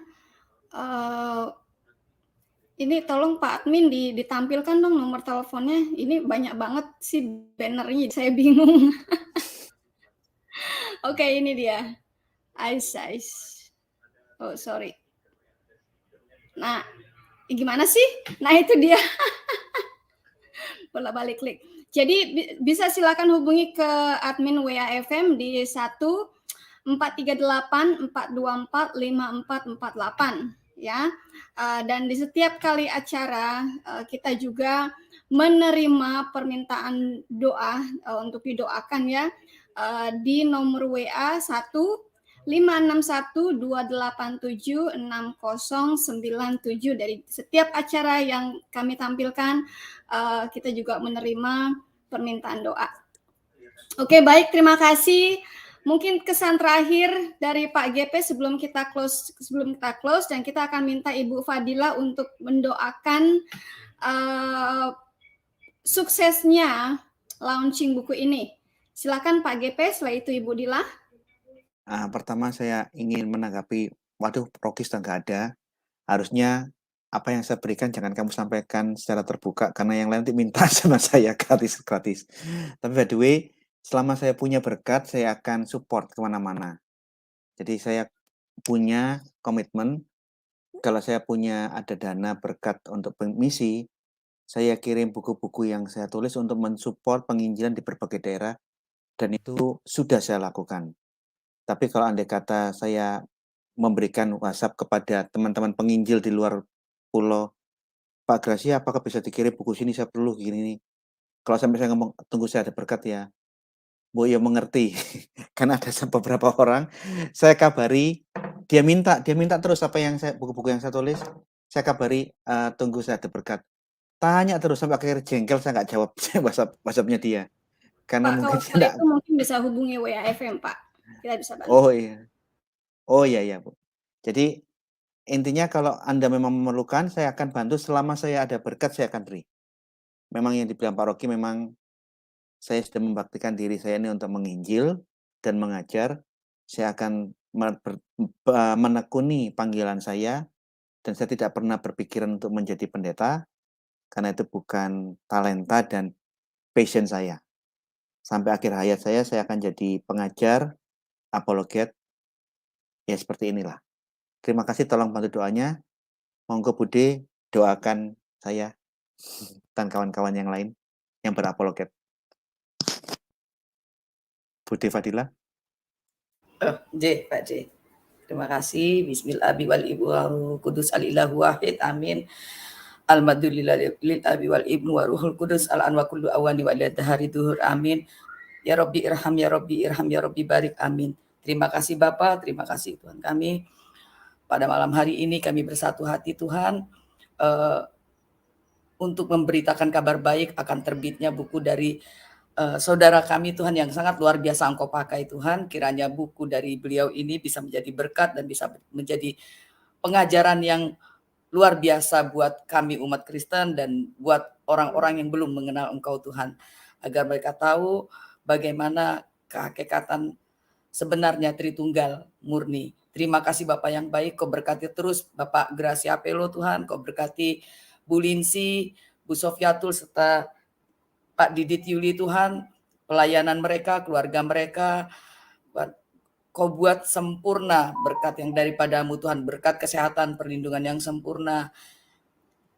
Ini tolong Pak admin ditampilkan dong nomor teleponnya. Ini banyak banget sih bannernya, saya bingung. Oke, ini dia. Oh, sorry. Nah, gimana sih? Nah, itu dia. Bolak-balik klik. Jadi bisa silakan hubungi ke admin WAFM di 1-438-424-5448 ya. Dan di setiap kali acara kita juga menerima permintaan doa untuk didoakan ya, di nomor WA 1-561-287-6097. Dari setiap acara yang kami tampilkan, kita juga menerima permintaan doa. Oke, baik, terima kasih. Mungkin kesan terakhir dari Pak GP sebelum kita close, dan kita akan minta Ibu Fadila untuk mendoakan suksesnya launching buku ini. Silakan Pak GP, setelah itu Ibu Dila. Pertama saya ingin menanggapi, waduh, Rocky sudah nggak ada. Harusnya apa yang saya berikan jangan kamu sampaikan secara terbuka, karena yang lain nanti minta sama saya gratis. Tapi by the way, selama saya punya berkat, saya akan support kemana-mana. Jadi saya punya komitmen, kalau saya punya ada dana berkat untuk misi, saya kirim buku-buku yang saya tulis untuk mensupport penginjilan di berbagai daerah, dan itu sudah saya lakukan. Tapi kalau andai kata saya memberikan WhatsApp kepada teman-teman penginjil di luar pulau, Pak Gracia, apakah bisa dikirim buku sini, saya perlu gini nih. Kalau sampai saya ngomong, tunggu saya ada berkat ya, Bu ya mengerti. Karena ada beberapa orang, saya kabari, dia minta terus apa yang buku-buku yang saya tulis, saya kabari, tunggu saya ada berkat. Tanya terus sampai akhirnya jengkel, saya nggak jawab WhatsApp-nya dia. Karena Pak, mungkin kalau itu mungkin bisa hubungi WAFM, Pak. Kita bisa bantu. Oh iya Bu. Jadi intinya kalau Anda memang memerlukan, saya akan bantu. Selama saya ada berkat, saya akan beri. Memang yang dibilang Pak Rocky, memang saya sudah membaktikan diri saya ini untuk menginjil dan mengajar. Saya akan menekuni panggilan saya, dan saya tidak pernah berpikiran untuk menjadi pendeta, karena itu bukan talenta dan passion saya. Sampai akhir hayat saya akan jadi pengajar, apologet, ya seperti inilah. Terima kasih, tolong bantu doanya. Monggo Bude doakan saya dan kawan-kawan yang lain yang berapologet. Bude Fadila. Pak J. Terima kasih. Bismillah wal ibu waruh kudus alilahu wahid. Amin. Alhamdulillah lil abi wal ibnu waruhul kudus al anwa kullu awani wa dahari duhur. Amin. Ya Rabbi irham, ya Rabbi irham, ya Rabbi barik. Amin. Terima kasih Bapak, terima kasih Tuhan kami. Pada malam hari ini kami bersatu hati Tuhan untuk memberitakan kabar baik akan terbitnya buku dari saudara kami Tuhan yang sangat luar biasa Engkau pakai Tuhan, kiranya buku dari beliau ini bisa menjadi berkat dan bisa menjadi pengajaran yang luar biasa buat kami umat Kristen dan buat orang-orang yang belum mengenal Engkau Tuhan, agar mereka tahu bagaimana kehakikatan sebenarnya Tritunggal murni. Terima kasih Bapak yang baik, Kau berkati terus Bapak Gracia Pelo Tuhan, Kau berkati Bu Linsi, Bu Sofiatul serta Pak Didit Yuli Tuhan, pelayanan mereka, keluarga mereka, Kau buat sempurna berkat yang daripadamu Tuhan, berkat kesehatan, perlindungan yang sempurna,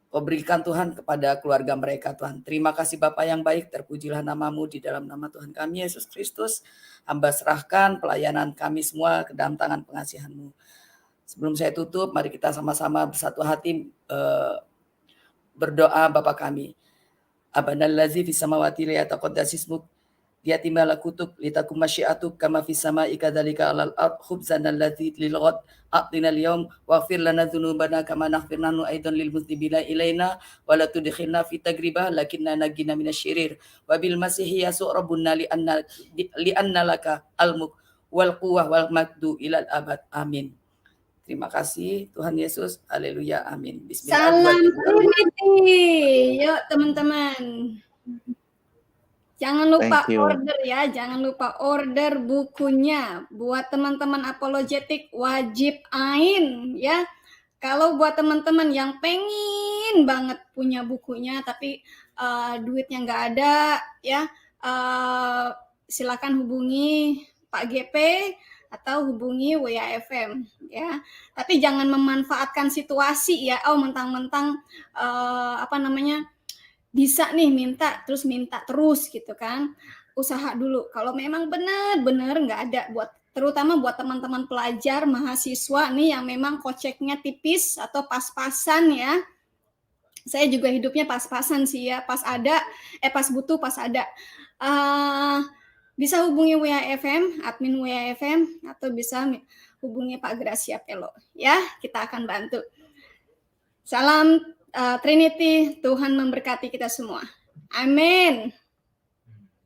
Kau berikan Tuhan kepada keluarga mereka Tuhan. Terima kasih Bapa yang baik, terpujilah namamu di dalam nama Tuhan kami Yesus Kristus. Hamba serahkan pelayanan kami semua ke dalam tangan pengasihan-Mu. Sebelum saya tutup, mari kita sama-sama bersatu hati berdoa Bapa kami. Abanallazi fis samawati liyataqaddas ismuk liyati malakutuk litakum masyiatuk kama fis samai kadzalika alal ard khubzana allazi lil ghad atina al yawm waghfir lana dzunubana kama naghfir nahnu aidan lil mudzibina ilaina wa la tudkhilna fi tagribah lakinna najina minasyirir wa bil masihi yasu rabbuna li anna laka al mulk wal quwwah wal magdu ilal abad. Amin. Terima kasih Tuhan Yesus. Haleluya. Amin. Salam Trinity. Yuk teman-teman. Jangan lupa order ya, jangan lupa order bukunya. Buat teman-teman apologetik wajib ain ya. Kalau buat teman-teman yang pengen banget punya bukunya tapi duitnya nggak ada ya, silakan hubungi Pak GP atau hubungi WAFM ya. Tapi jangan memanfaatkan situasi ya. Oh mentang-mentang bisa nih minta terus gitu kan. Usaha dulu. Kalau memang benar-benar nggak ada, terutama buat teman-teman pelajar, mahasiswa nih yang memang koceknya tipis atau pas-pasan ya. Saya juga hidupnya pas-pasan sih ya. Pas butuh pas ada. Bisa hubungi WAFM, admin WAFM, atau bisa hubungi Pak Gracia Pelo. Ya, kita akan bantu. Salam Trinity, Tuhan memberkati kita semua. Amin.